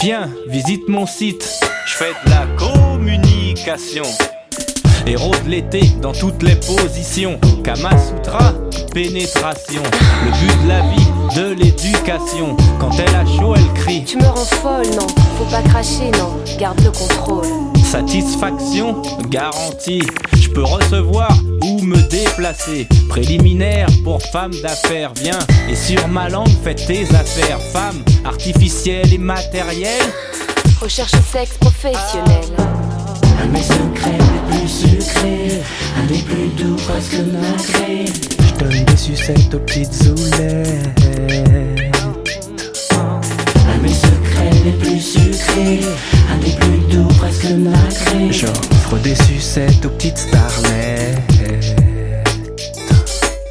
Viens, visite mon site, je fais de la communication. Héros de l'été dans toutes les positions. Kama Sutra, pénétration. Le but de la vie, de l'éducation. Quand elle a chaud, elle crie. Tu me rends folle, non, faut pas cracher, non, garde le contrôle. Satisfaction garantie. Je peux recevoir ou me déplacer. Préliminaire pour femme d'affaires. Viens et sur ma langue fais tes affaires. Femme artificielle et matérielle. Recherche sexe professionnel. Un de mes secrets les plus sucrés, un des plus doux presque nacrés. Je donne des sucettes aux petites zoulettes. Un de mes secrets les plus sucrés, un des plus doux presque nacrés. J'offre des sucettes aux petites starlettes.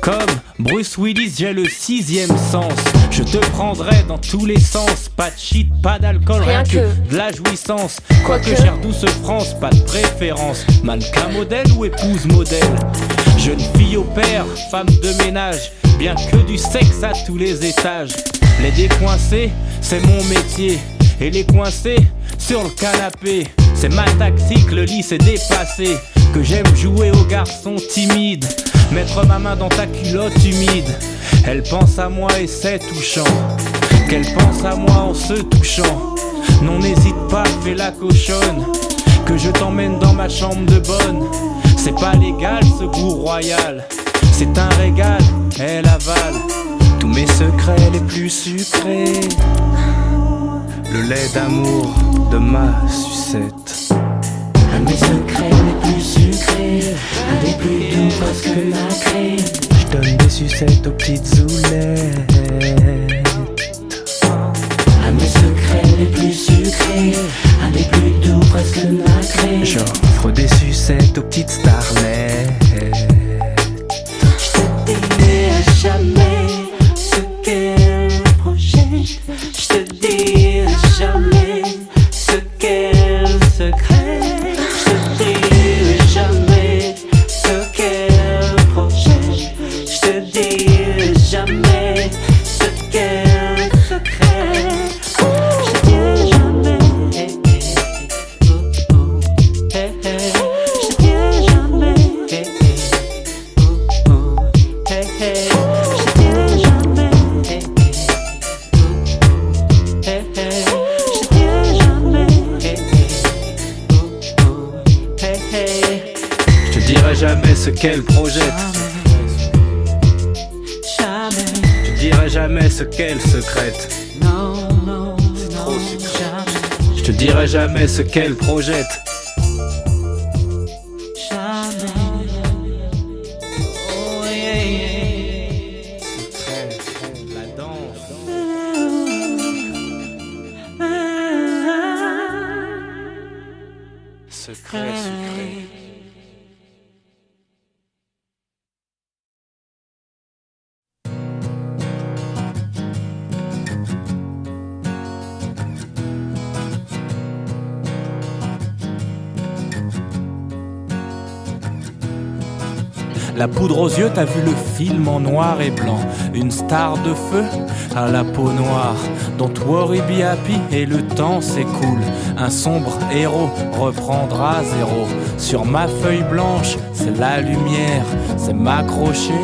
Comme Bruce Willis, j'ai le sixième sens. Je te prendrai dans tous les sens. Pas de shit, pas d'alcool, rien que de la jouissance. Quoique chère douce France, pas de préférence. Mannequin modèle ou épouse modèle. Jeune fille au père, femme de ménage. Bien que du sexe à tous les étages. Les décoincés, c'est mon métier. Et les coincés sur le canapé. C'est ma tactique, le lit s'est dépassé. Que j'aime jouer aux garçons timides. Mettre ma main dans ta culotte humide. Elle pense à moi et c'est touchant. Qu'elle pense à moi en se touchant. Non, n'hésite pas, fais la cochonne. Que je t'emmène dans ma chambre de bonne. C'est pas légal ce goût royal. C'est un régal, elle avale tous mes secrets les plus sucrés. Le lait d'amour de ma sucette. Un de mes secrets les plus sucrés, un des plus doux presque nacrés. Je donne des sucettes aux petites zoulettes. Un de mes secrets les plus sucrés, un des plus doux presque nacrés. J'offre des sucettes aux petites starlettes. Je te dirai jamais ce qu'elle projette. Je te dirai jamais ce qu'elle secrète. Ce qu'elle projette. Je dirai jamais ce qu'elle secrète. C'est trop sucré. Je te dirai jamais ce qu'elle projette. La danse. Secret, secret. La poudre aux yeux, t'as vu le film en noir et blanc. Une star de feu à la peau noire. Don't worry, be happy et le temps s'écoule. Un sombre héros reprendra zéro. Sur ma feuille blanche, c'est la lumière. C'est m'accrocher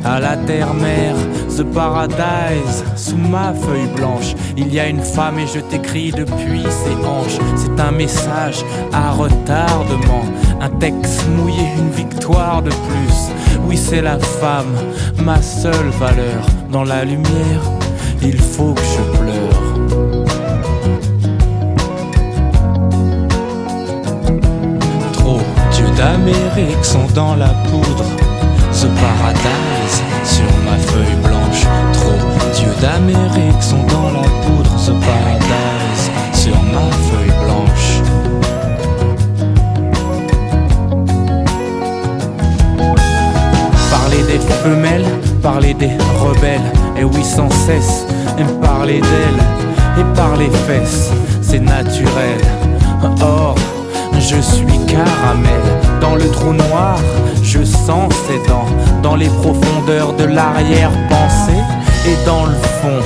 à la terre-mère. The paradise sous ma feuille blanche. Il y a une femme et je t'écris depuis ses hanches. C'est un message à retardement. Un texte mouillé, une victoire de plus. Oui, c'est la femme, ma seule valeur. Dans la lumière, il faut que je pleure. Trop d'yeux d'Amérique sont dans la poudre. The paradise sur ma feuille blanche. Trop d'yeux d'Amérique sont dans la poudre. The paradise sur ma feuille blanche. Parler des femelles, parler des rebelles. Et oui, sans cesse, aime parler d'elles. Et par les fesses, c'est naturel. Or, je suis caramel. Dans le trou noir, je sens ses dents. Dans les profondeurs de l'arrière-pensée. Et dans le fond,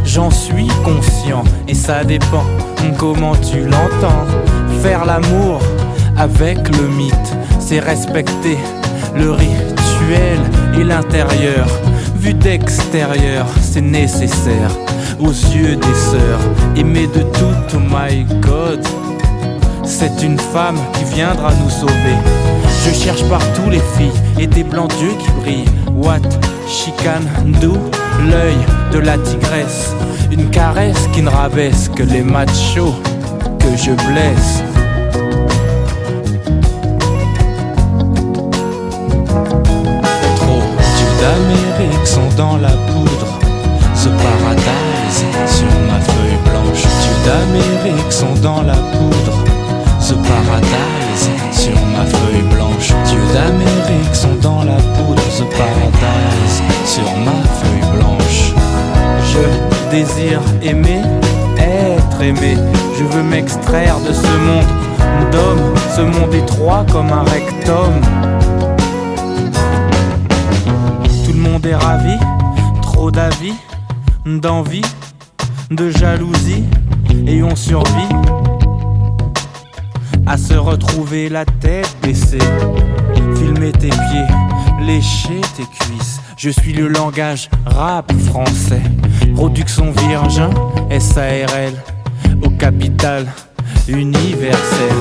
j'en suis conscient. Et ça dépend Comment tu l'entends? Faire l'amour avec le mythe, c'est respecter le rituel et l'intérieur. Vu d'extérieur, c'est nécessaire aux yeux des sœurs. Aimer de tout, oh my God, c'est une femme qui viendra nous sauver. Je cherche partout les filles et des blancs d'yeux qui brillent. What chicane, d'où l'œil de la tigresse. Une caresse qui ne rabaisse que les machos que je blesse. Trop d'yeux d'Amérique sont dans la poudre. The Paradise sur ma feuille blanche. D'yeux d'Amérique sont dans la poudre. The Paradise sur ma feuille blanche. D'yeux d'Amérique sont dans la poudre. The Paradise sur ma feuille blanche. Je désire aimer, être aimé. Je veux m'extraire de ce monde d'hommes, ce monde étroit comme un rectum. Tout le monde est ravi, trop d'avis, d'envie, de jalousie, et on survit à se retrouver la tête baissée. Filmer tes pieds, lécher tes cuisses. Je suis le langage rap français. Production Virgin, SARL, au capital universel.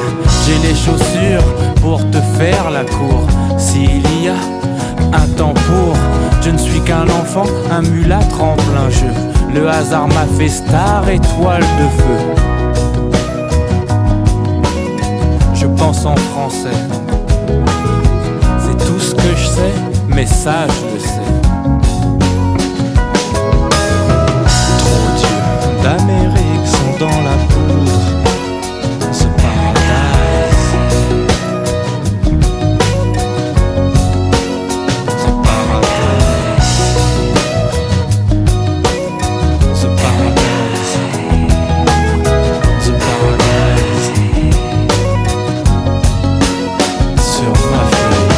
J'ai les chaussures pour te faire la cour. S'il y a un temps pour, je ne suis qu'un enfant, un mulâtre en plein jeu. Le hasard m'a fait star, étoile de feu. Je pense en français. C'est tout ce que je sais, mais ça je le sais. Trop d'yeux d'Amérique sont dans la poudre. Ce paradise, ce paradise, ce paradise, ce paradise sur ma feuille.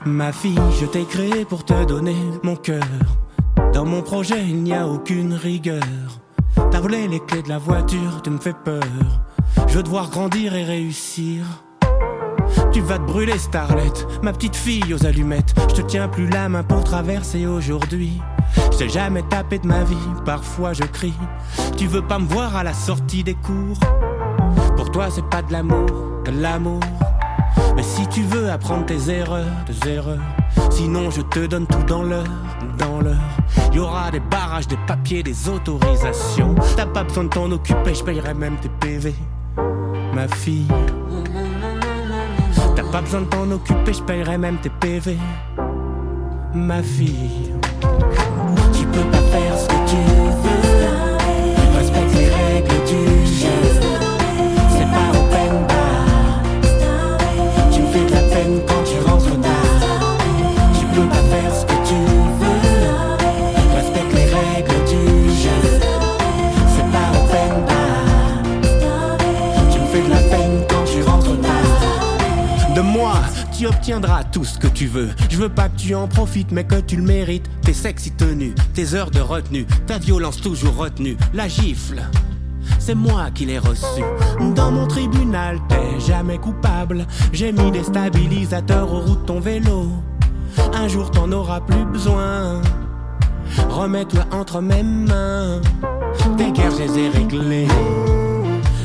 Ma fille, je t'ai créé pour te donner mon cœur. Dans mon projet, il n'y a aucune rigueur. T'as volé les clés de la voiture, tu me fais peur. Je veux te voir grandir et réussir. Tu vas te brûler, Starlet, ma petite fille aux allumettes. Je te tiens plus la main pour traverser aujourd'hui. Je t'ai jamais tapé de ma vie, parfois je crie. Tu veux pas me voir à la sortie des cours. Pour toi c'est pas de l'amour, mais si tu veux apprendre tes erreurs, sinon je te donne tout dans l'heure. Y aura des barrages, des papiers, des autorisations. T'as pas besoin de t'en occuper, je payerai même tes PV. Ma fille, t'as pas besoin de t'en occuper, je payerai même tes PV. Ma fille, tu peux pas faire ce que tu veux. Respecte les règles du jeu. C'est pas open bar. Tu me fais de la peine quand tu rentres tard. Tu peux pas faire ce que tu veux. Respecte les règles du jeu. C'est pas open bar. Tu me fais de la peine quand tu rentres tard. De moi, tu obtiendras tout ce que tu veux. Je veux pas que tu en profites mais que tu le mérites. Tes sexy tenues, tes heures de retenue, ta violence toujours retenue, la gifle c'est moi qui l'ai reçu. Dans mon tribunal, t'es jamais coupable. J'ai mis des stabilisateurs aux roues de ton vélo. Un jour t'en auras plus besoin. Remets-toi entre mes mains. Tes guerres, je les ai réglées.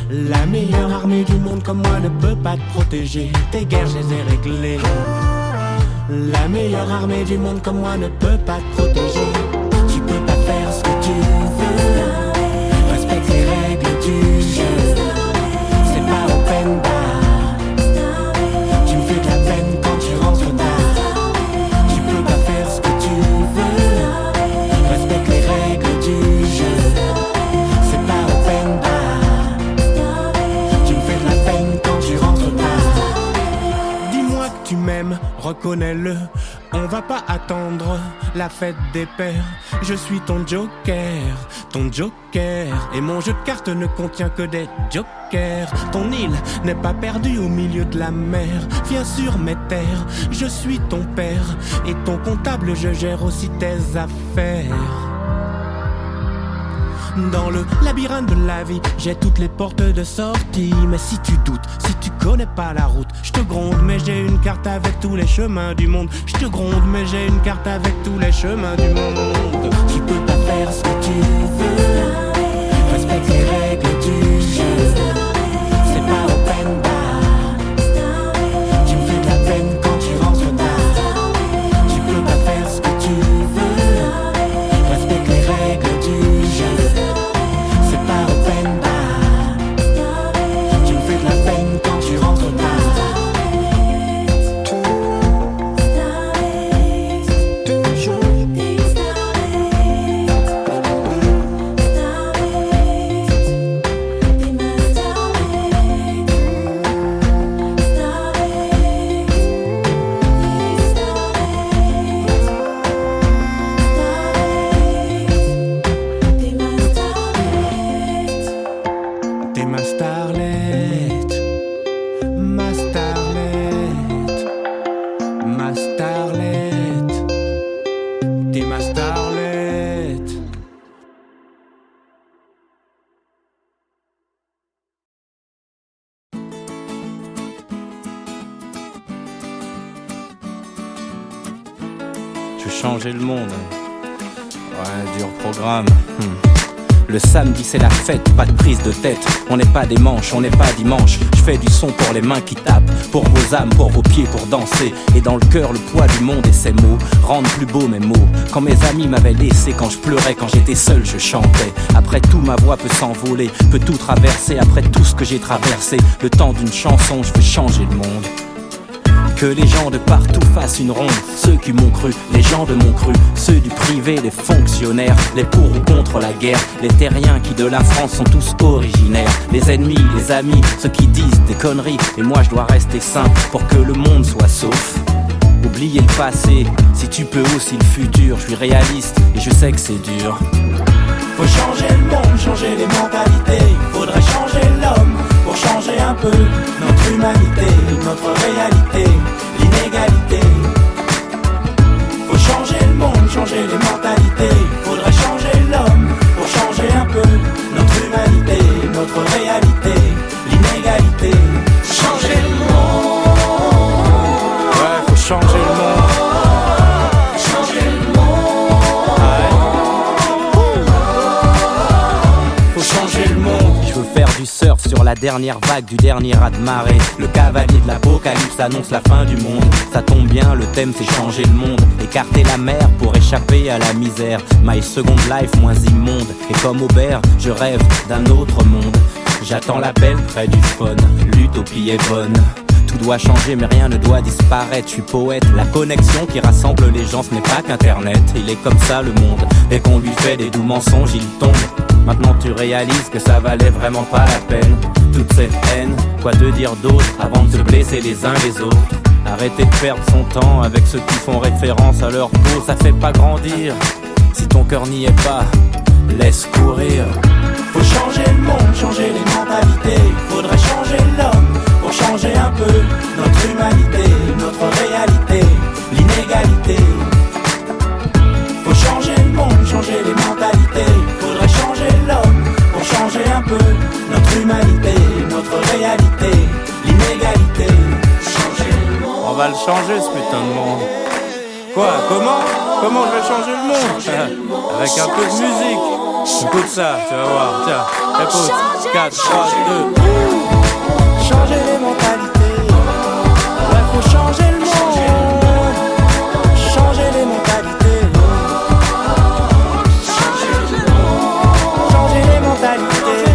La meilleure armée du monde comme moi ne peut pas te protéger. Tes guerres, je les ai réglées. La meilleure armée du monde comme moi ne peut pas te protéger. Tu peux pas faire ce que tu veux. Respecte les règles du jeu. C'est pas open bar. Tu me fais de la peine quand tu rentres tard. Tu peux pas faire ce que tu veux. Respecte les règles du jeu. C'est pas open bar. Tu me fais de la peine quand tu rentres tard. Dis-moi que tu m'aimes, reconnais-le. On va pas attendre la fête des pères. Je suis ton joker, ton joker. Et mon jeu de cartes ne contient que des jokers. Ton île n'est pas perdue au milieu de la mer. Viens sur mes terres, je suis ton père. Et ton comptable, je gère aussi tes affaires. Dans le labyrinthe de la vie, j'ai toutes les portes de sortie. Mais si tu doutes, si tu connais pas la route, je te gronde, mais j'ai une carte avec tous les chemins du monde. Je te gronde, mais j'ai une carte avec tous les chemins du monde. Tu peux pas faire ce que tu veux. Respecte les règles du jeu. C'est pas open bar. Tu me fais de la peine quand tu rentres tard. Tu peux pas faire ce que tu veux. Respecte les règles du jeu. Changer le monde. Ouais, dur programme. Le samedi c'est la fête, pas de prise de tête. On n'est pas des manches, on n'est pas dimanche. Je fais du son pour les mains qui tapent, pour vos âmes, pour vos pieds, pour danser. Et dans le cœur le poids du monde et ses mots rendent plus beaux mes mots. Quand mes amis m'avaient laissé, quand je pleurais, quand j'étais seul je chantais. Après tout ma voix peut s'envoler, peut tout traverser. Après tout ce que j'ai traversé, le temps d'une chanson je veux changer le monde. Que les gens de partout fassent une ronde. Ceux qui m'ont cru, les gens de mon cru. Ceux du privé, les fonctionnaires. Les pour ou contre la guerre. Les terriens qui de la France sont tous originaires. Les ennemis, les amis, ceux qui disent des conneries. Et moi je dois rester sain pour que le monde soit sauf. Oublier le passé, si tu peux aussi le futur. Je suis réaliste et je sais que c'est dur. Faut changer le monde, changer les mentalités. Faudrait changer l'homme pour changer un peu notre humanité, notre réalité, l'inégalité. Faut changer le monde, changer les mentalités. Faudrait changer l'homme pour changer un peu notre humanité, notre réalité, l'inégalité. Changer le monde. Ouais, faut changer le monde. Du surf sur la dernière vague du dernier raz-de-marée. Le cavalier de l'apocalypse annonce la fin du monde. Ça tombe bien, le thème c'est changer le monde. Écarter la mer pour échapper à la misère. My second life moins immonde. Et comme Aubert, je rêve d'un autre monde. J'attends l'appel près du phone. L'utopie est bonne. Tout doit changer mais rien ne doit disparaître. Je suis poète, la connexion qui rassemble les gens, ce n'est pas qu'internet. Il est comme ça le monde. Dès qu'on lui fait des doux mensonges, il tombe. Maintenant tu réalises que ça valait vraiment pas la peine. Toute cette haine, quoi te dire d'autre avant de se blesser les uns les autres. Arrêtez de perdre son temps avec ceux qui font référence à leur peau. Ça fait pas grandir, si ton cœur n'y est pas, laisse courir. Faut changer le monde, changer les mentalités. Faudrait changer l'homme pour changer un peu notre humanité, notre réalité, l'inégalité. Faut changer le monde, changer les mentalités. Faudrait changer l'homme pour changer un un peu notre humanité, notre réalité, l'inégalité. Changer le monde. On va le changer ce putain de monde. Quoi? Comment je vais changer le monde? Avec un peu de musique. Écoute ça, tu vas voir. Tiens, écoute. 4, 3, 2. Changer les mentalités. Ouais, faut changer le monde. Changer les mentalités. Changer les mentalités.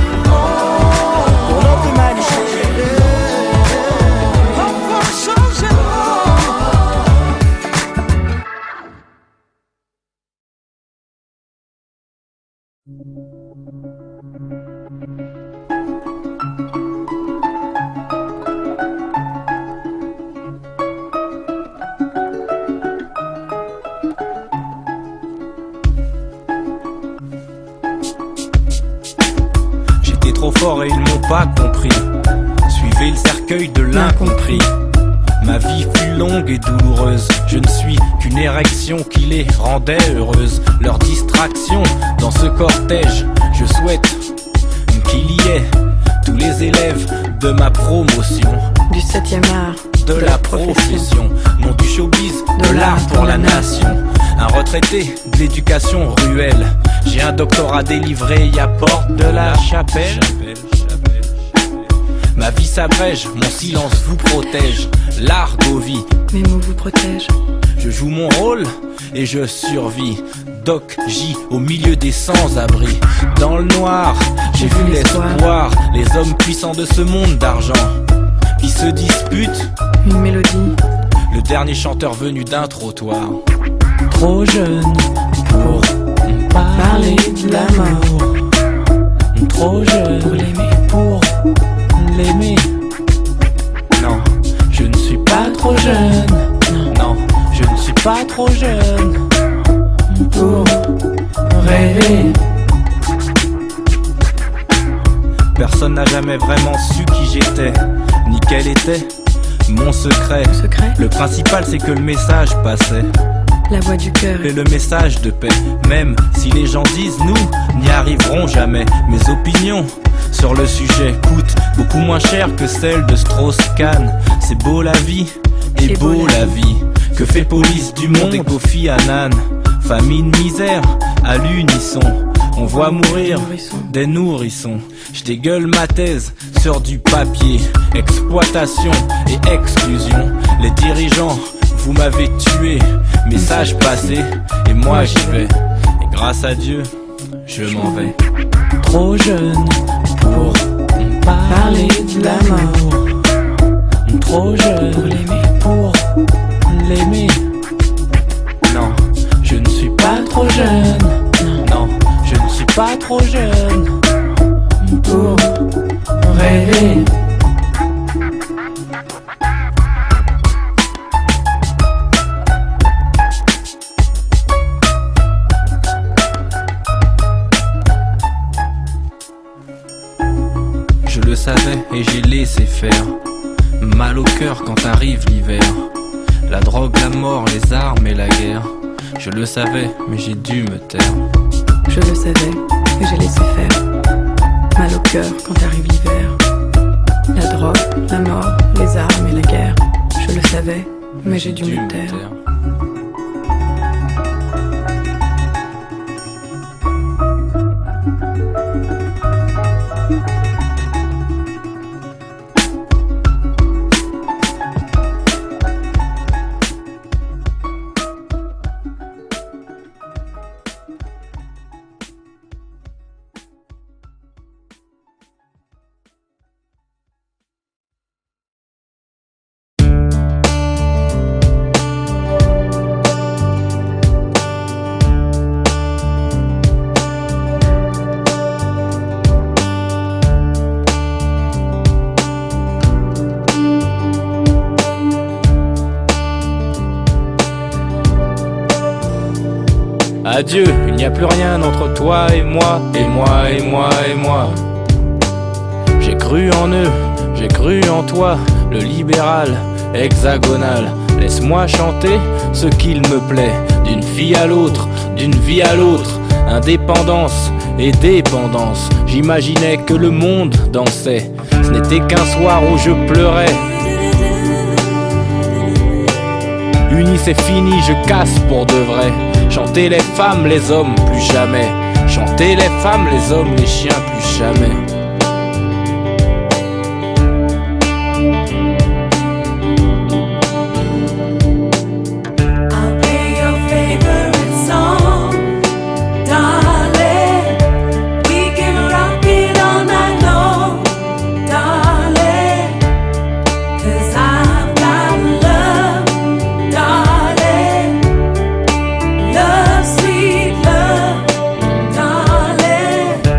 Pour notre humanité. On va changer le J'étais trop fort et ils m'ont pas compris. Suivez le cercueil de l'incompris. Ma vie fut longue et douloureuse. Je ne suis qu'une érection qui les rendait heureuses. Leur distraction dans ce cortège. Je souhaite qu'il y ait tous les élèves de ma promotion. Du 7e art, de la profession, non du showbiz, de l'art pour la nation. Un retraité de l'éducation ruelle. J'ai un doctorat délivré, y a porte de la chapelle. Ma vie s'abrège, mon silence vous protège. L'argot vit, mes mots vous protègent. je joue mon rôle et je survis. Doc J au milieu des sans-abri. Dans le noir, j'ai vu l'espoir. Les hommes puissants de ce monde d'argent qui se disputent une mélodie. Le dernier chanteur venu d'un trottoir. Trop jeune pour Parler de la mort. Trop jeune Pour l'aimer. pour l'aimer. Non, je ne suis pas trop jeune. Non, je ne suis pas trop jeune Pour rêver. Personne n'a jamais vraiment su qui j'étais, ni quel était mon secret. Secret. Le principal c'est que le message passait, La voix du cœur. et le message de paix. Même si les gens disent nous n'y arriverons jamais, mes opinions sur le sujet coûtent beaucoup moins cher que celles de Strauss-Kahn. C'est beau la vie, et beau la vie. Que fait police du monde et Kofi Annan? Famine, misère, à l'unisson. On voit mourir des nourrissons. Je dégueule ma thèse sur du papier. Exploitation et exclusion. Les dirigeants, vous m'avez tué. Message passé, et moi j'y vais. Et grâce à Dieu, je m'en vais. Trop jeune pour parler de la mort. Trop jeune Pour l'aimer. pour l'aimer. Non, je ne suis pas trop jeune. Non, je ne suis pas trop jeune Pour rêver. Je le savais et j'ai laissé faire. Mal au cœur quand arrive l'hiver. La drogue, la mort, les armes et la guerre. Je le savais mais j'ai dû me taire. Je le savais et j'ai laissé faire. Mal au cœur quand arrive l'hiver. La drogue, la mort, les armes et la guerre. Je le savais, mais j'ai dû me taire. Adieu, il n'y a plus rien entre toi et moi, et moi, et moi, et moi. J'ai cru en eux, j'ai cru en toi, le libéral hexagonal. Laisse-moi chanter ce qu'il me plaît, d'une fille à l'autre, d'une vie à l'autre. indépendance et dépendance. J'imaginais que le monde dansait, ce n'était qu'un soir où je pleurais. Uni c'est fini, je casse pour de vrai. Chanter les femmes, les hommes, plus jamais. Chanter les femmes, les hommes, les chiens, plus jamais.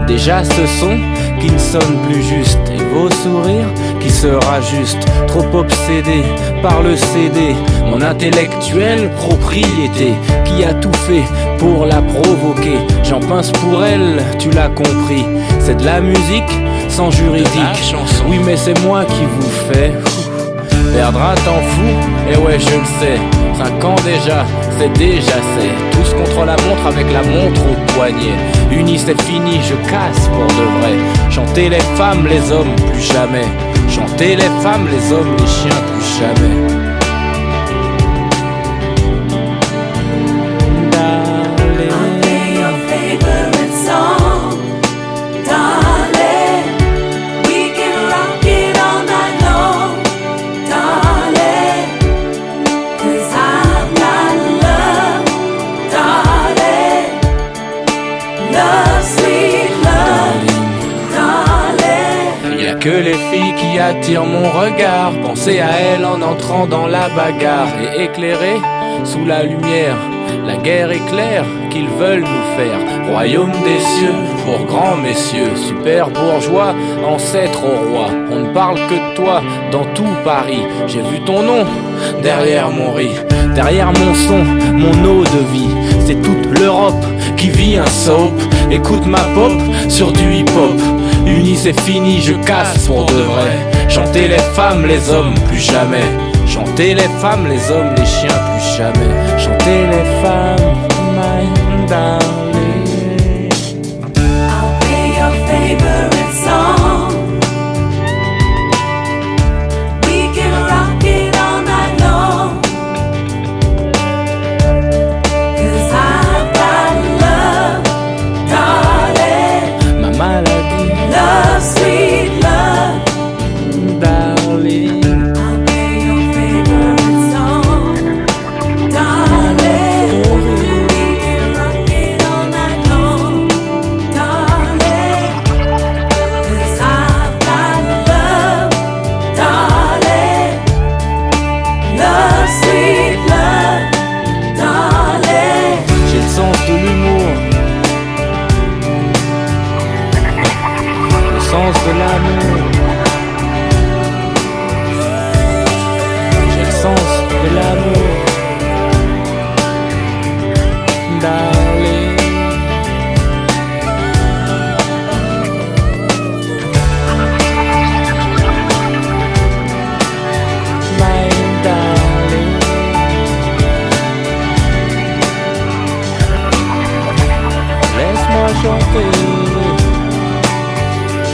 Déjà ce son qui ne sonne plus juste, et vos sourires qui se rajustent, trop obsédé par le CD, mon intellectuelle propriété qui a tout fait pour la provoquer. J'en pince pour elle, tu l'as compris, c'est de la musique sans juridique. Oui mais c'est moi qui vous fais perdre un temps fou, et ouais je le sais. 5 ans déjà, c'est déjà c'est. Tous contre la montre avec la montre au poignet. Uni c'est fini, je casse pour de vrai. Chanter les femmes, les hommes, plus jamais. Chanter les femmes, les hommes, les chiens, plus jamais. Que les filles qui attirent mon regard, penser à elles en entrant dans la bagarre et éclairer sous la lumière la guerre éclair qu'ils veulent nous faire. Royaume des cieux pour grands messieurs, super bourgeois, ancêtre au roi. On ne parle que de toi dans tout Paris. J'ai vu ton nom derrière mon riz, derrière mon son, mon eau de vie. C'est toute l'Europe qui vit un soap. Écoute ma pop sur du hip-hop. Uni c'est fini, je casse pour de vrai. Chanter les femmes, les hommes, plus jamais. Chanter les femmes, les hommes, les chiens, plus jamais. Chanter les femmes, my darling. I'll play your favorite song. We can rock it all night long. 'Cause I've got love, darling. Ma maladie, Love, sweet love, darling. I'll play your favorite song, darling. We can rock it all night long, darling. 'Cause I've got love, darling. Love, sweet love, darling. J'ai le sens de l'humour, le sens de l'amour. J'ai le sens de l'amour, darling. My darling. Laisse-moi chanter,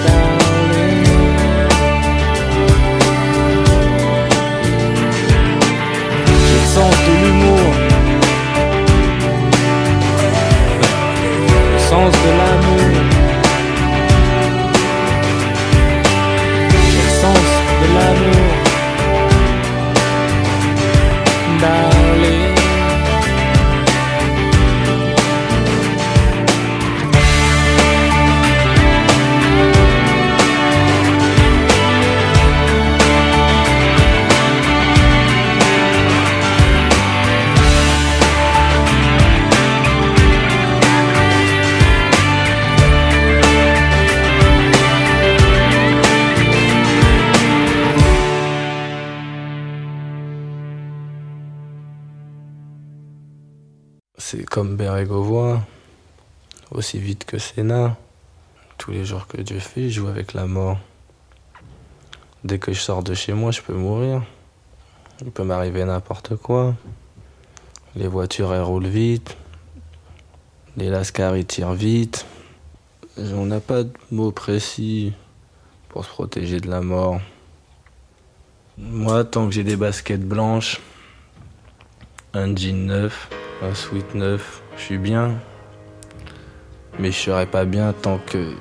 darling. J'ai le sens de l'humour, le sens de l'amour. J'ai le sens de l'amour, darling. C'est comme Bérégovoy, aussi vite que Sénat. Tous les jours que Dieu fait, je joue avec la mort. Dès que je sors de chez moi, je peux mourir. Il peut m'arriver n'importe quoi. Les voitures, elles roulent vite. Les lascars ils tirent vite. On n'a pas de mots précis pour se protéger de la mort. Moi, tant que j'ai des baskets blanches, un jean neuf, un sweat neuf, je suis bien. Mais je serai pas bien tant que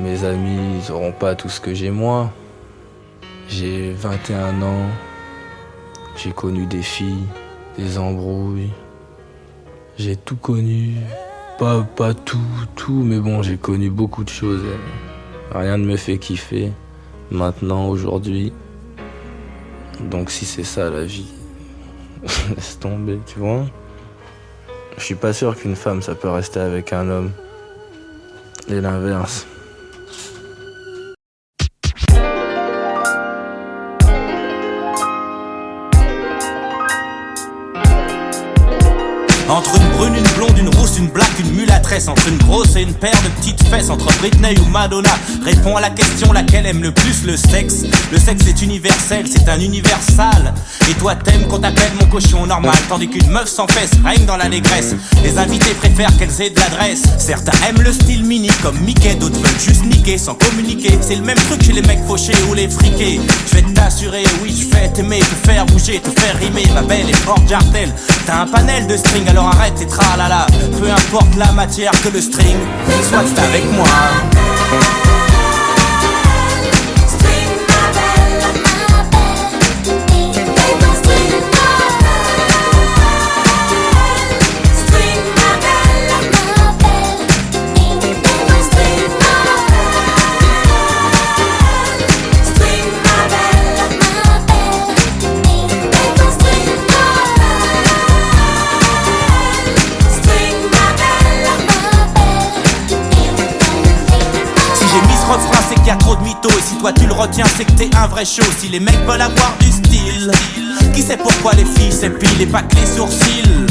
mes amis ils auront pas tout ce que j'ai moi. J'ai 21 ans, j'ai connu des filles, des embrouilles. J'ai tout connu, pas tout, mais bon, j'ai connu beaucoup de choses. Rien ne me fait kiffer, maintenant, aujourd'hui. Donc si c'est ça la vie, laisse tomber, tu vois. Je suis pas sûr qu'une femme, ça peut rester avec un homme. Et l'inverse. Entre une brune, une blonde, une rousse, une black, une mulâtresse. Entre une grosse et une paire de petites fesses. Entre Britney ou Madonna. Réponds à la question, laquelle aime le plus le sexe. Le sexe est universel, c'est un universal. Et toi t'aimes qu'on t'appelle mon cochon normal. Tandis qu'une meuf sans fesses règne dans l'allégresse. Les invités préfèrent qu'elles aient de l'adresse. Certains aiment le style mini comme Mickey. D'autres veulent juste niquer sans communiquer. C'est le même truc chez les mecs fauchés ou les friqués. Je vais t'assurer, oui je vais t'aimer, te faire bouger, te faire rimer. Ma belle est hors jartel. T'as un panel de string, alors arrête tes tralala. Peu importe la matière que le string, soit c'est avec moi. C'est qu'il y a trop de mythos. Et si toi tu le retiens, c'est que t'es un vrai show. Si les mecs veulent avoir du style, qui sait pourquoi les filles s'épilent et pas que les sourcils.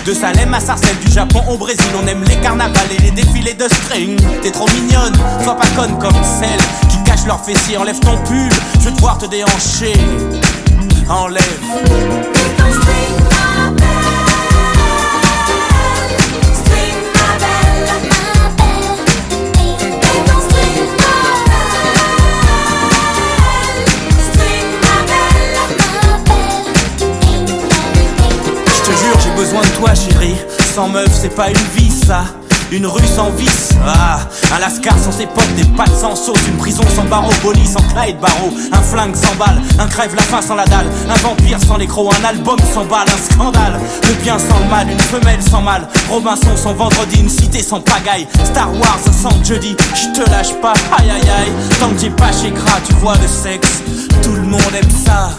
De Salem à Sarcelles, du Japon au Brésil, on aime les carnavals et les défilés de string. T'es trop mignonne, sois pas conne comme celles qui cachent leurs fessiers. Enlève ton pull, je veux te voir te déhancher. Enlève ton string, ma belle. Besoin de toi chérie, sans meuf c'est pas une vie ça. Une rue sans vice, un lascar sans ses potes, des pattes sans sauce. Une prison sans barreaux, Bonnie sans Clyde Barreau. Un flingue sans balle, un crève la faim sans la dalle. Un vampire sans les crocs, un album sans balle. Un scandale, le bien sans le mal, une femelle sans mal. Robinson sans vendredi, une cité sans pagaille. Star Wars sans jeudi, j'te lâche pas, aïe aïe aïe. Tant que j'ai pas chez gras, tu vois le sexe, tout le monde aime ça.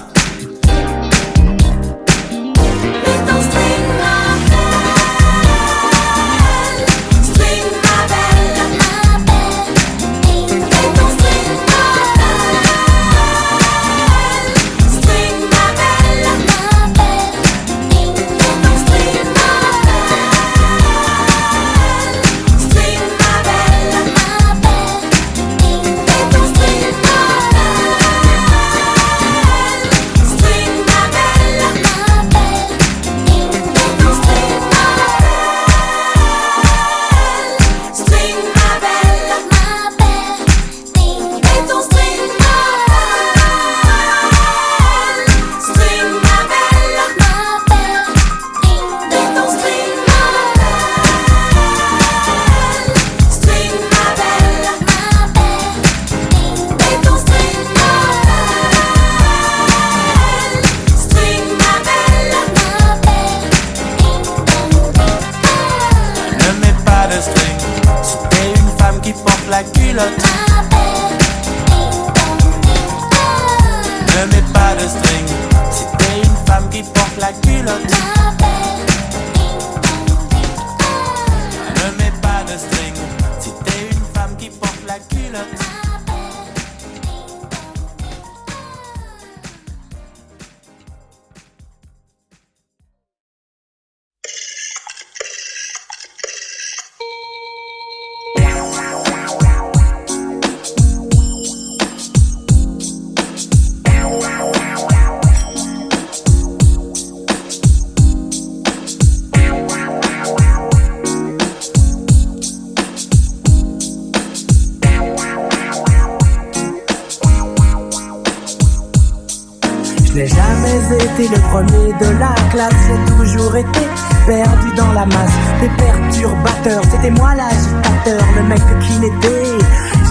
Je n'ai jamais été le premier de la classe, j'ai toujours été perdu dans la masse des perturbateurs. C'était moi l'agitateur, le mec qui n'était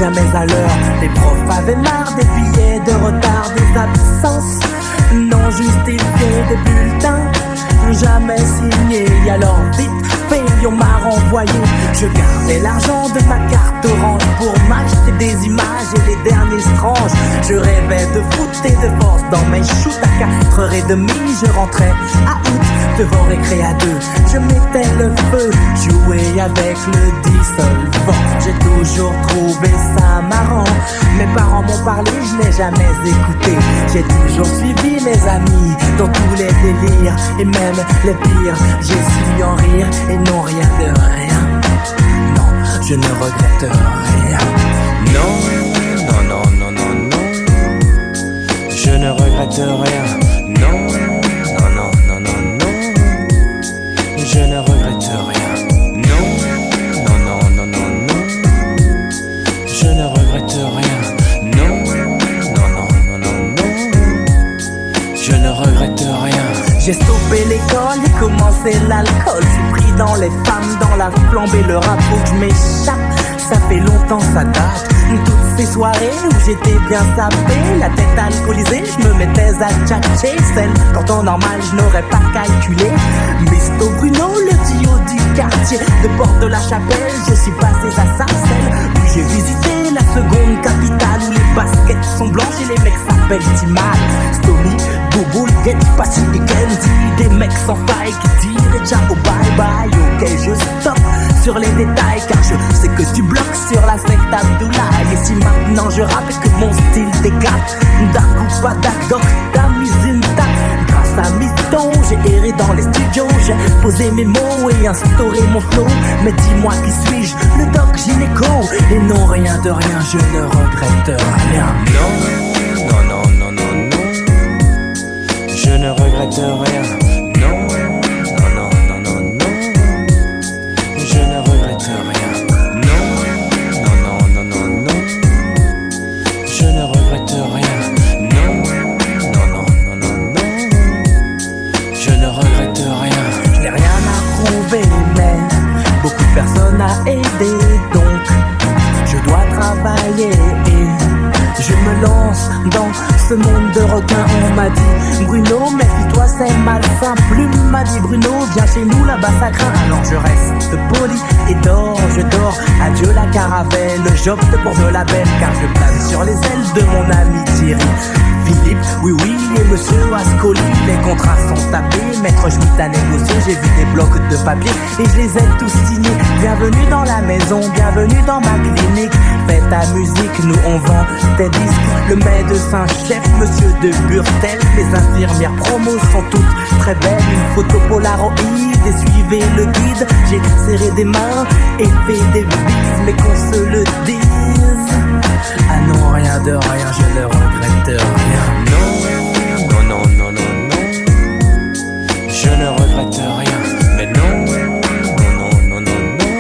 jamais à l'heure. Les profs avaient marre des billets de retard, des absences non justifiées, des bulletins jamais signés. Et alors vite fait, on m'a renvoyé. Je gardais l'argent de ma carte orange pour m'acheter des images et les derniers stranges. Je rêvais de foot et de force dans mes shoots. À 4h30 je rentrais à août devant récré à 2. Je mettais le feu, jouais avec le dissolvant. J'ai toujours trouvé ça marrant. Mes parents m'ont parlé, je n'ai jamais écouté. J'ai toujours suivi mes amis dans tous les délires et même les pires. J'ai su en rire et non rien de rien. Non, je ne regrette rien. Non, non, non, non, non, non. Je ne regrette rien. Non, non, non, non, non, non. Je ne regrette rien. Non, non, non, non, non, non. Je ne regrette rien. Non, non, non, non, non, non. Je ne regrette rien. J'ai stoppé l'école et commencé l'alcool. J'suis pris dans les femmes, dans la flambe et le rap. Faut que j'm'échappe, ça fait longtemps ça date. Toutes ces soirées où j'étais bien sapé, la tête alcoolisée, j'me mettais à tchatcher. Celle qu'en temps normal j'n'aurais pas calculé. Misto Bruno, le dio du quartier de Porte de la Chapelle, je suis passé à Sarcelles. Puis j'ai visité la seconde capitale où les baskets sont blanches et les mecs s'appellent Timal. Stomy, Bouboule, Get, Pacific, Candy. Des mecs sans faille qui tirent ciao bye bye. Ok, je stop sur les détails car je sais que tu bloques sur la secte Abdoulaye. Et si maintenant je rappe et que mon style t'éclate, d'un coup pas d'acdoc, ta mise intact. Grâce à Miston, j'ai erré dans les studios, j'ai posé mes mots et instauré mon flow. Mais dis-moi qui suis-je, le doc gynéco? Et non, rien de rien, je ne regrette rien. Non, non, non, non, non, non. Je ne regrette rien. Non, non, non, non, non, non. Je ne regrette rien. Non, non, non, non, non, non. Je ne regrette rien. Non, non, non, non, non, non. Je ne regrette rien. Je n'ai rien à prouver, mais beaucoup de personnes à aider, donc je dois travailler et je me lance dans ce monde de requins. On m'a dit Bruno, méfie-toi, c'est malsain. Plume m'a dit Bruno, viens chez nous, là-bas ça craint. Alors je reste poli et dors, je dors. Adieu la caravelle, j'opte pour de la belle car je plane sur les ailes de mon ami Thierry Philippe, oui oui, et monsieur Ascoli. Les contrats sont tapés, maître Schmitt a négocié. J'ai vu des blocs de papier et je les ai tous signés. Bienvenue dans la maison, bienvenue dans ma clinique. Fais ta musique, nous on vend tes disques. Le médecin-chef, monsieur de Burtel. Les infirmières promos sont toutes très belles. Une photo Polaroid et suivez le guide. J'ai serré des mains et fait des bises, mais qu'on se le dise. Ah non, rien de rien, je ne regrette rien. Non, non, non, non, non, non. Je ne regrette rien. Mais non, non, non, non, non, non.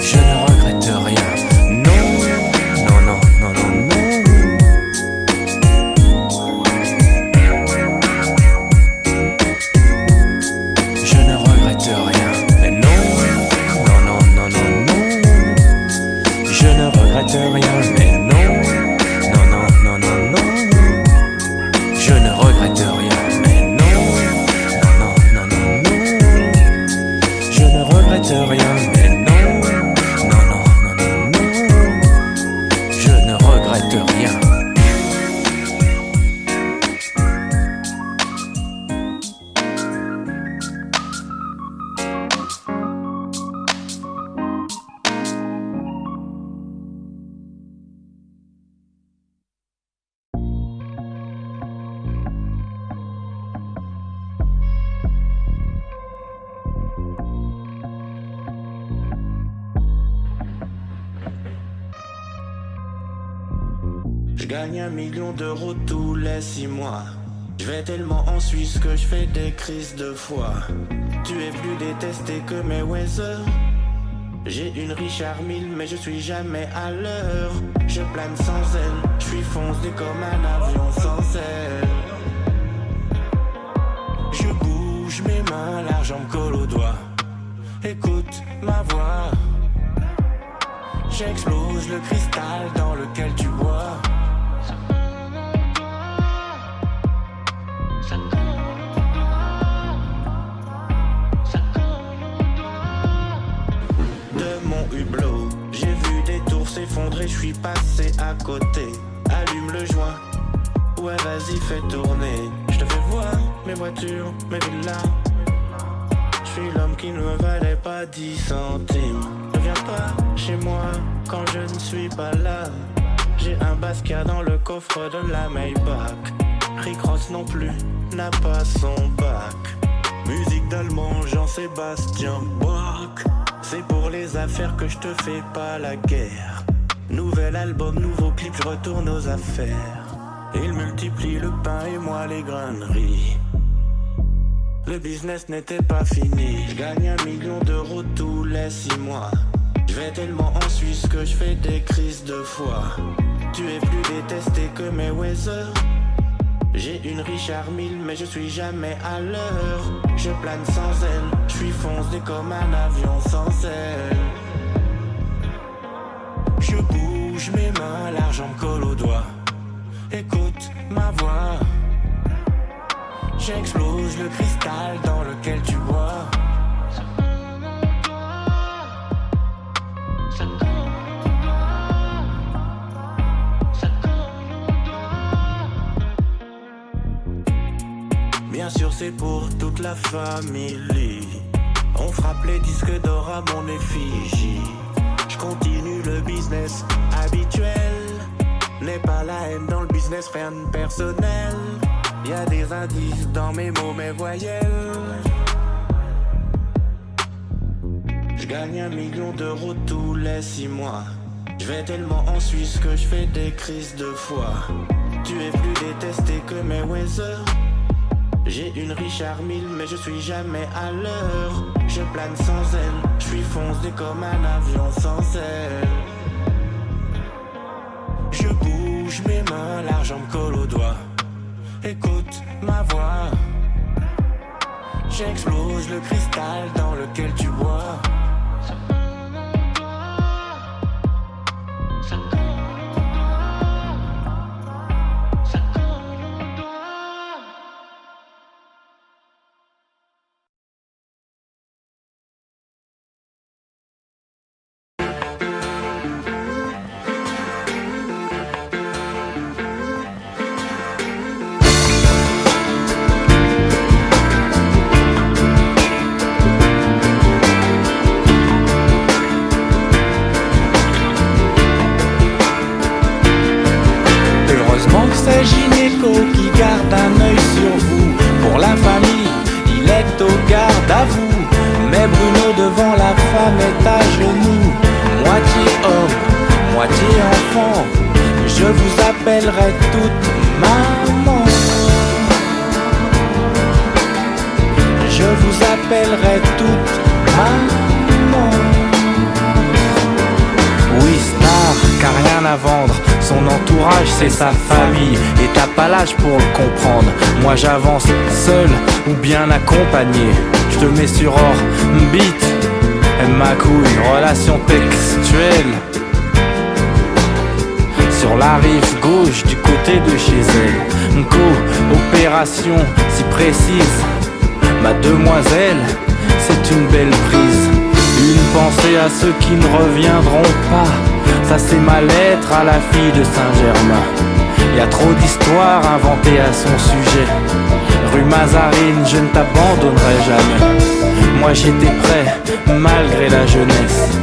Je ne regrette rien. Non, non, non, non, non, non. Je ne regrette rien. Mais non, non, non, non, non, non. Je ne regrette rien. Mais non, non, non, non, non, non. Je ne regrette rien. Mais non, non, non, non, non, non. Je ne regrette rien. Mais non, non, non, non, non, non. Je ne regrette rien. Je gagne 1 million d'euros tous les 6 mois. Je vais tellement en Suisse que je fais des crises de foie. Tu es plus détesté que Mayweather. J'ai une Richard Mille mais je suis jamais à l'heure. Je plane sans elle, je suis foncé comme un avion sans aile. bouge mes mains, l'argent me colle au doigt. Écoute ma voix. J'explose le cristal dans lequel tu bois. De mon hublot, j'ai vu des tours s'effondrer, je suis passé à côté. Allume le joint, ouais vas-y fais tourner. Je te fais voir mes voitures, mes villas. Je suis l'homme qui ne me valait pas 10 centimes. Ne viens pas chez moi quand je ne suis pas là. J'ai un Basquiat dans le coffre de la Maybach. Rick Ross non plus n'a pas son bac. Musique d'allemand Jean-Sébastien Bach. C'est pour les affaires que je te fais pas la guerre. Nouvel album, nouveau clip, je retourne aux affaires. Il multiplie le pain et moi les graineries. Le business n'était pas fini. Je gagne 1 million d'euros tous les 6 mois. Je vais tellement en Suisse que je fais des crises de foi. Tu es plus détesté que Mayweather. J'ai une Richard Mille mais je suis jamais à l'heure. Je plane sans elle, je suis foncé comme un avion sans aile. Je bouge mes mains, l'argent me colle au doigt. Écoute ma voix. J'explose le cristal dans lequel tu bois. Bien sûr c'est pour toute la famille. On frappe les disques d'or à mon effigie. Je continue le business habituel. N'est pas la haine dans le business, rien de personnel. Y'a des indices dans mes mots, mes voyelles. Je gagne 1 million d'euros tous les 6 mois. Je vais tellement en Suisse que je fais des crises de foi. Tu es plus détesté que Mayweather. J'ai une Richard Mille mais je suis jamais à l'heure. Je plane sans elle, je suis foncé comme un avion sans aile. Je bouge mes mains, l'argent me colle au doigt. Écoute ma voix. J'explose le cristal dans lequel tu bois. C'est Gynéco qui garde un œil sur vous. Pour la famille, il est au garde à vous. Mais Bruno devant la femme est à genoux. Moitié homme, moitié enfant. Je vous appellerai toute maman. Je vous appellerai toute maman. Oui, star, car rien à vendre. Son entourage c'est sa famille. Et t'as pas l'âge pour le comprendre. Moi j'avance seul ou bien accompagné. Je te mets sur orbite. Ma couille, relation textuelle. Sur la rive gauche du côté de chez elle. Une coopération si précise. Ma demoiselle, c'est une belle prise. Une pensée à ceux qui ne reviendront pas. Ça c'est ma lettre à la fille de Saint-Germain. Y a trop d'histoires inventées à son sujet. Rue Mazarine, je ne t'abandonnerai jamais. Moi j'étais prêt, malgré la jeunesse.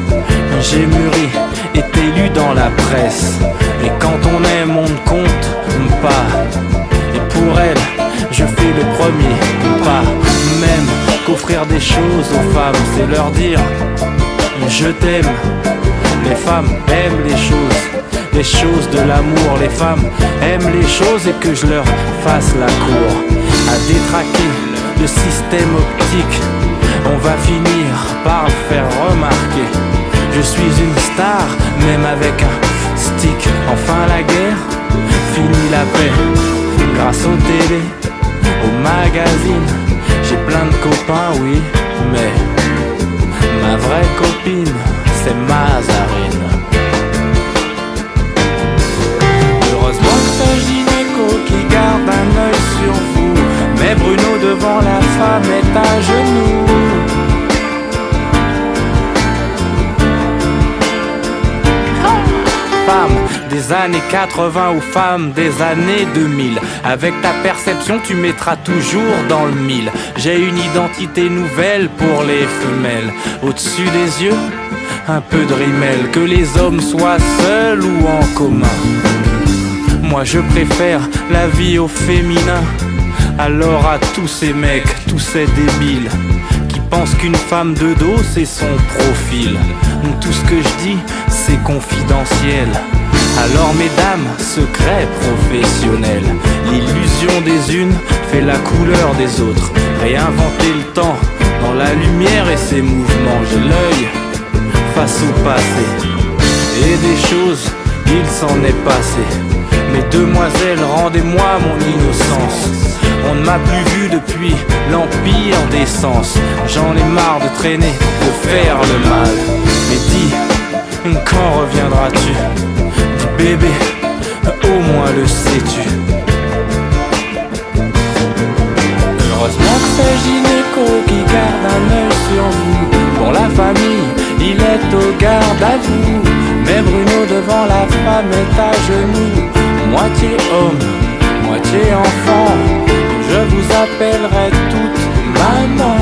J'ai mûri, été lu dans la presse. Et quand on aime, on ne compte pas. Et pour elle, je fais le premier pas. Même qu'offrir des choses aux femmes, c'est leur dire je t'aime. Les femmes aiment les choses de l'amour. Les femmes aiment les choses et que je leur fasse la cour. À détraquer le système optique, on va finir par le faire remarquer. Je suis une star, même avec un stick. Enfin la guerre, fini la paix. Grâce aux télé, aux magazines, j'ai plein plein de copains, oui, mais ma vraie copine, c'est Mazarine. Heureusement que c'est gynéco qui garde un œil sur vous, mais Bruno devant la femme est à genoux. Femme des années 80 ou femme des années 2000, avec ta perception tu mettras toujours dans le mille. J'ai une identité nouvelle pour les femelles. Au-dessus des yeux, un peu de rimel. Que les hommes soient seuls ou en commun, moi je préfère la vie au féminin. Alors à tous ces mecs, tous ces débiles qui pensent qu'une femme de dos c'est son profil, tout ce que je dis c'est confidentiel. Alors mesdames, secret professionnel, l'illusion des unes fait la couleur des autres. Réinventer le temps dans la lumière et ses mouvements. J'ai l'œil face au passé et des choses, il s'en est passé. Mais demoiselles, rendez-moi mon innocence. On ne m'a plus vu depuis l'empire des sens. J'en ai marre de traîner, de faire le mal. Mais dis, quand reviendras-tu? Dis bébé, au moins le sais-tu. Heureusement que c'est gynéco qui garde un œil sur vous. Pour la famille, il est au garde à vous. Mais Bruno devant la femme est à genoux. Moitié homme, moitié enfant, je vous appellerai toute maman.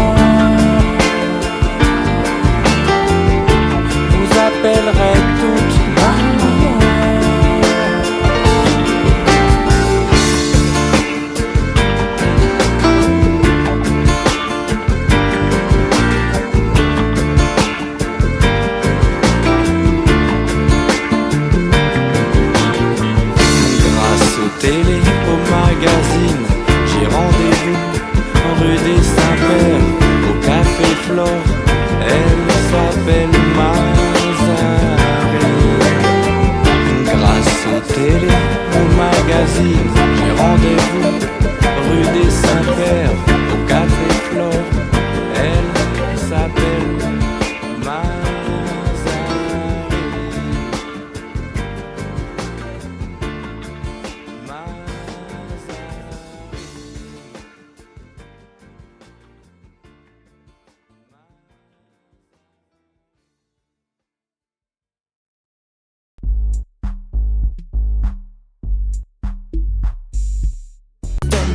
Vous appellerai toute maman. Télé, au magazine, j'ai rendez-vous rue des Saints-Pères, au café Flore, elle s'appelle Mazarine. Grâce aux télé, au magazine, j'ai rendez-vous rue des Saints-Pères, au café Flore, elle s'appelle Mazarine.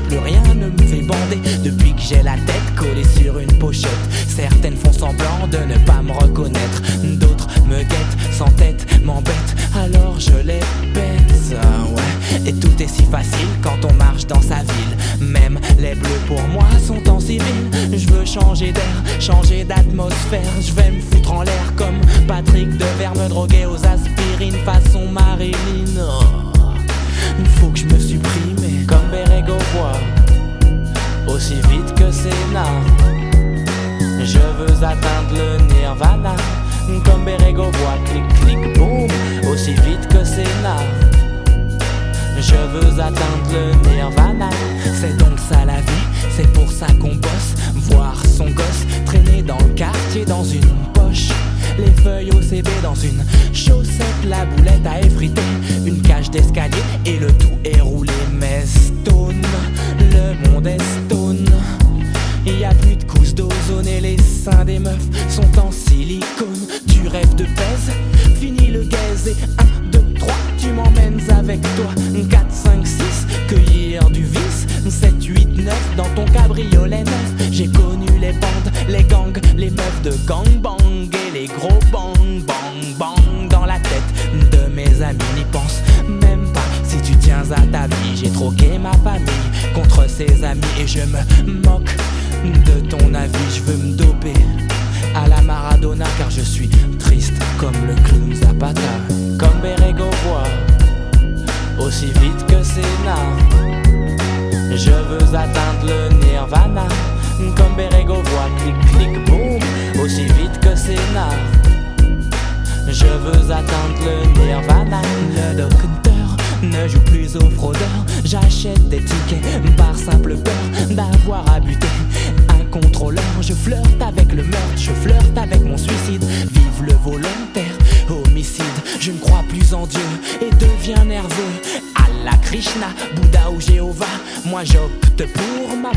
Plus rien ne me fait bander depuis que j'ai la tête collée sur une pochette. Certaines font semblant de ne pas me reconnaître, d'autres me guettent sans tête, m'embêtent, alors je les pète. Ouais. Et tout est si facile quand on marche dans sa ville. Même les bleus pour moi sont en civil. Je veux changer d'air, changer d'atmosphère. Je vais me foutre en l'air comme Patrick Devers, me droguer aux aspirines façon Marilyn. Il faut que je me supprime comme Bérégo voit, aussi vite que Sénat. Je veux atteindre le nirvana, comme Bérégo voit, clic clic boum, aussi vite que Sénat. Je veux atteindre le nirvana. C'est donc ça la vie, c'est pour ça qu'on bosse. Voir son gosse traîner dans le quartier dans une poche, les feuilles OCB dans une chaussette, la boulette à effriter, une cage d'escalier et le tout est roulé. Mais stone, le monde est stone. Il y a plus de couches d'ozone et les seins des meufs sont en silicone. Tu rêves de pèse, fini le gaze et 1, 2, 3, tu m'emmènes avec toi. 4, 5, 6, cueillir du vice. 7, 8, 9, dans ton cabriolet neuf. J'ai connu les bandes, les gangs, les meufs de gangbang et les gros bang, bang, bang dans la tête de mes amis. N'y pense même pas si tu tiens à ta vie. J'ai troqué ma famille contre ses amis et je me moque de ton avis. Je veux me doper à la Maradona car je suis triste comme le clown Zapata. Comme Bérégo voit, aussi vite que Sénat. Je veux atteindre le nirvana, comme Bérégo voit, clic clic boum, aussi vite que Sénat. Je veux atteindre le nirvana. Le docteur ne ne joue plus aux fraudeurs. J'achète des tickets par simple peur d'avoir à buter un contrôleur. Je flirte avec le meurtre, je flirte avec mon suicide. Vive le volontaire homicide. Je ne crois plus en Dieu et deviens nerveux. Allah, Krishna, Bouddha ou Jéhovah, moi j'opte pour ma